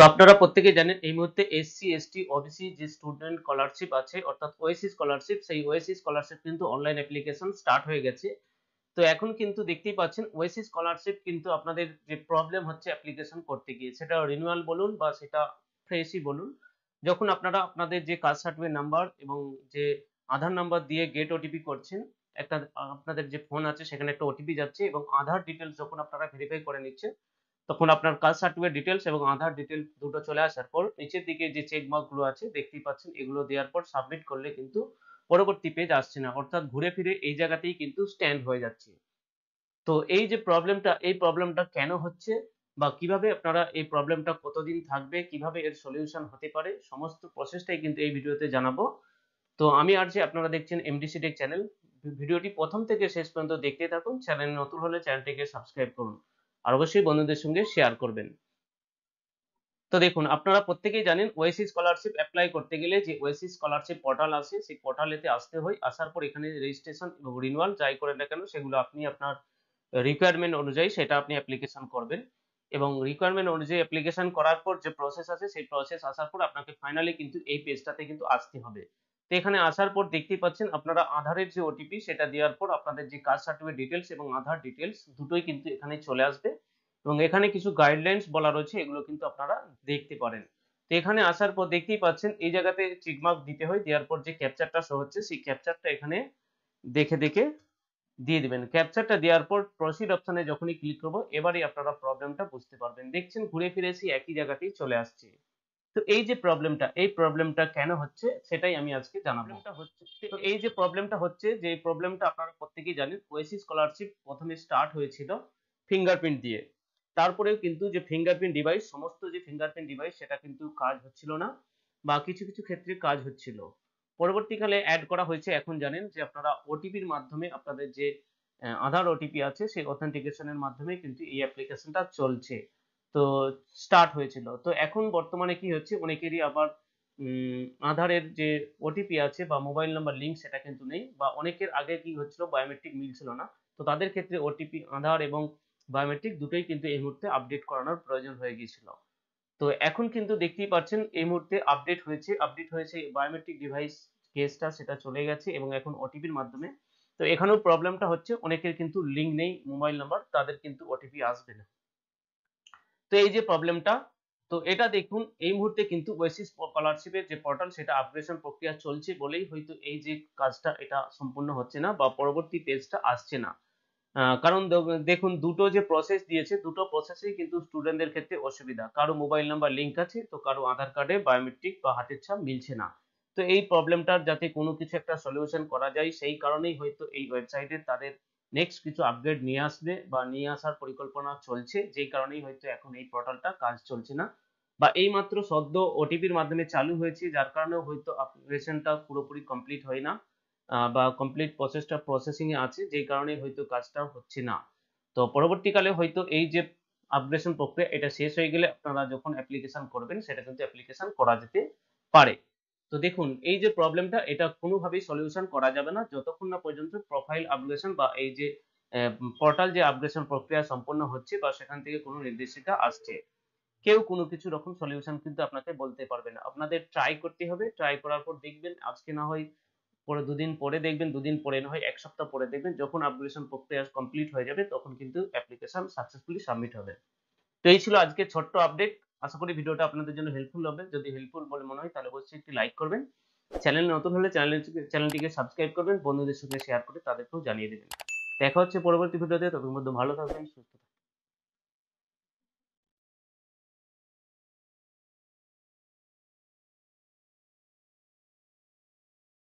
তো আপনারা প্রত্যেকেই জানেন এই মুহূর্তে এসসি, এসটি, ওবিসি যে স্টুডেন্ট স্কলারশিপ আছে অর্থাৎ ওএসসি স্কলারশিপ, সেই ওএসসি স্কলারশিপ কিন্তু অনলাইন অ্যাপ্লিকেশন স্টার্ট হয়ে গেছে। তো এখন কিন্তু দেখতেই পাচ্ছেন ওএসসি স্কলারশিপ কিন্তু আপনাদের যে প্রবলেম হচ্ছে অ্যাপ্লিকেশন করতে গিয়ে, সেটা রিনিউয়াল বলুন বা সেটা ফ্রেশই বলুন। যখন আপনারা আপনাদের যে কাস্ট সার্টিফিকেট নাম্বার এবং যে আধার নাম্বার দিয়ে গেট ওটিপি করছেন, একটা আপনাদের যে ফোন আছে সেখানে একটা ওটিপি যাচ্ছে এবং আধার ডিটেইলস যখন আপনারা ভেরিফাই করে নিচ্ছেন, তখন আপনার কাস্ট সার্টিফিকেট ডিটেইলস এবং আধার ডিটেইলস দুটো চলে আসার পর নিচের দিকে যে চেক মার্ক গুলো আছে দেখতেই পাচ্ছেন, এগুলো দেওয়ার পর সাবমিট করলে কিন্তু পরবর্তী পেজ আসছে না, অর্থাৎ ঘুরে ফিরে এই জায়গাতেই কিন্তু স্ট্যান্ড হয়ে যাচ্ছে। তো এই যে প্রবলেমটা, এই প্রবলেমটা কেন হচ্ছে বা কিভাবে আপনারা এই প্রবলেমটা কতদিন থাকবে, কিভাবে এর সলিউশন হতে পারে, সমস্ত প্রসেসটাই কিন্তু এই ভিডিওতে জানাবো। তো আমি আর যে আপনারা দেখছেন এমডিসি টেক চ্যানেল, ভিডিওটি প্রথম থেকে শেষ পর্যন্ত দেখতে থাকুন। চ্যানেল নতুন হলে চ্যানেলটিকে সাবস্ক্রাইব করুন আর অবশ্যই বন্ধুদের সঙ্গে শেয়ার করবেন। তো দেখুন, আপনারা প্রত্যেকেই জানেন ওএসসি স্কলারশিপ এপ্লাই করতে গেলে যে ওএসসি স্কলারশিপ পোর্টাল আছে সেই পোর্টালেতে আসতে হয়। আসার পর এখানে রেজিস্ট্রেশন এবং রিনিউয়াল যাই করেন না কেন সেগুলো আপনি আপনার রিকোয়ারমেন্ট অনুযায়ী সেটা আপনি অ্যাপ্লিকেশন করবেন এবং রিকোয়ারমেন্ট অনুযায়ী অ্যাপ্লিকেশন করার পর যে প্রসেস আছে সেই প্রসেস আসার পর আপনাকে ফাইনালি কিন্তু এই পেজটাতে কিন্তু আসতে হবে। তো এখানে আসার পর দেখতেই পাচ্ছেন আপনারা আধারের যে ওটিপি সেটা দেওয়ার পর আপনাদের যে কাস্ট সার্টিফিকেট ডিটেইলস এবং আধার ডিটেইলস দুটোই কিন্তু এখানে চলে আসবে এবং এখানে কিছু গাইডলাইনস বলা রয়েছে, এগুলো কিন্তু আপনারা দেখতে পারেন। তো এখানে আসার পর দেখতেই পাচ্ছেন এই জায়গাতে চেক মার্ক দিতে হয়, দেওয়ার পর যে ক্যাপচারটা শো হচ্ছে সেই ক্যাপচারটা এখানে দেখে দিয়ে দিবেন। ক্যাপচারটা দেওয়ার পর প্রসিড অপশনে যখনই ক্লিক করব, এবারেই আপনারা প্রবলেমটা বুঝতে পারবেন। দেখছেন ঘুরে ফিরে সেই একই জায়গাতেই চলে আসছে। তো এই যে প্রবলেমটা, এই প্রবলেমটা কেন হচ্ছে সেটাই আমি আজকে জানাবো। তো এই যে প্রবলেমটা হচ্ছে, যে এই প্রবলেমটা আপনারা প্রত্যেকেই জানেন, ওএসসি স্কলারশিপ প্রথমে স্টার্ট হয়েছিল ফিঙ্গারপ্রিন্ট দিয়ে। তারপরেও কিন্তু যে ফিঙ্গারপ্রিন্ট ডিভাইস, সমস্ত যে ফিঙ্গারপ্রিন্ট ডিভাইস সেটা কিন্তু কাজ হচ্ছিল না বা কিছু ক্ষেত্রে কাজ হচ্ছিল। পরবর্তীকালে এড করা হয়েছে, এখন জানেন যে আপনারা ওটিপির মাধ্যমে আপনাদের যে আধার ওটিপি আছে সেই অথেন্টিকেশন এর মাধ্যমে কিন্তু এই অ্যাপ্লিকেশনটা চলছে। তো স্টার্ট হয়েছিল। তো এখন বর্তমানে কি হচ্ছে, অনেকেরই আবার আধারের যে ওটিপি আছে বা মোবাইল নাম্বার লিংক সেটা কিন্তু নেই, বা অনেকের আগে কি হচ্ছিল বায়োমেট্রিক মিলছিল না। তো তাদের ক্ষেত্রে ওটিপি, আধার এবং বায়োমেট্রিক দুটোই কিন্তু এই মুহূর্তে আপডেট করানোর প্রয়োজন হয়ে গিয়েছিল। তো এখন কিন্তু দেখতেই পাচ্ছেন এই মুহূর্তে আপডেট হয়েছে বায়োমেট্রিক ডিভাইস কেসটা, সেটা চলে গেছে এবং এখন ওটিপির মাধ্যমে। তো এখানেও প্রবলেমটা হচ্ছে অনেকের কিন্তু লিংক নেই মোবাইল নাম্বার, তাদের কিন্তু ওটিপি আসবে না। তো এই যে প্রবলেমটা, তো এটা দেখুন এই মুহূর্তে কিন্তু ওয়েসিস স্কলারশিপের যে পোর্টাল সেটা আপগ্রেডেশন প্রক্রিয়া চলছে বলেই হয়তো এই যে কাজটা এটা সম্পূর্ণ হচ্ছে না বা পরবর্তী পেজটা আসছে না। কারণ দেখুন দুটো যে প্রসেস দিয়েছে, দুটো প্রসেসেই কিন্তু স্টুডেন্টদের ক্ষেত্রে অসুবিধা। কারো মোবাইল নাম্বার লিংক আছে, তো কারো আধার কার্ডে বায়োমেট্রিক বা হাতের ছাপ মিলছে না। তো এই প্রবলেমটার যাতে কোনো কিছু একটা সলিউশন করা যায়, সেই কারণেই হয়তো এই ওয়েবসাইটে তাদের নেক্সট কিছু আপগ্রেড নিয়ে আসবে বা নিয়ে আসার পরিকল্পনা চলছে, যেই কারণেই হয়তো এখন এই পোর্টালটা কাজ চলছে না বা এইমাত্র সদ্য ওটিপির মাধ্যমে চালু হয়েছে, যার কারণেও হয়তো আপগ্রেডেশনটা পুরোপুরি কমপ্লিট হয় না বা কমপ্লিট প্রসেসটা প্রসেসিং এ আছে, যেই কারণে হয়তো কাজটা হচ্ছে না। তো পরবর্তীকালে হয়তো এই যে আপগ্রেডেশন প্রক্রিয়া এটা শেষ হয়ে গেলে আপনারা যখন অ্যাপ্লিকেশন করবেন সেটা কিন্তু অ্যাপ্লিকেশন করা যেতে পারে। তো দেখুন এই যে প্রবলেমটা, এটা কোনোভাবেই সলিউশন করা যাবে না যতক্ষণ না পর্যন্ত প্রোফাইল আপগ্রেডেশন বা এই যে পোর্টাল যে আপগ্রেডেশন প্রক্রিয়া সম্পন্ন হচ্ছে বা সেখান থেকে কোনো নির্দেশিকা আসছে। কেউ কোনো কিছু রকম সলিউশন কিন্তু আপনাকে বলতে পারবে না। আপনাদের ট্রাই করতে হবে। ট্রাই করার পর দেখবেন, আজকে না হয় পরে দুদিন পরে দেখবেন, দুদিন পরে না হয় ১ সপ্তাহ পরে দেখবেন, যখন আপগ্রেডেশন প্রক্রিয়া কমপ্লিট হয়ে যাবে তখন কিন্তু অ্যাপ্লিকেশন সাকসেসফুলি সাবমিট হবে। তো এই ছিল আজকের ছোট্ট আপডেট। আশা করি ভিডিওটা আপনাদের জন্য হেল্পফুল হবে। যদি হেল্পফুল বলে মনে হয় তাহলে অবশ্যই একটি লাইক করবেন। চ্যানেল নতুন হলে চ্যানেলটিকে সাবস্ক্রাইব করবেন। বন্ধুদের সঙ্গে শেয়ার করে তাদেরকেও জানিয়ে দিবেন। দেখা হচ্ছে পরবর্তী ভিডিওতে। ততক্ষণ পর্যন্ত ভালো থাকবেন, সুস্থ থাকবেন।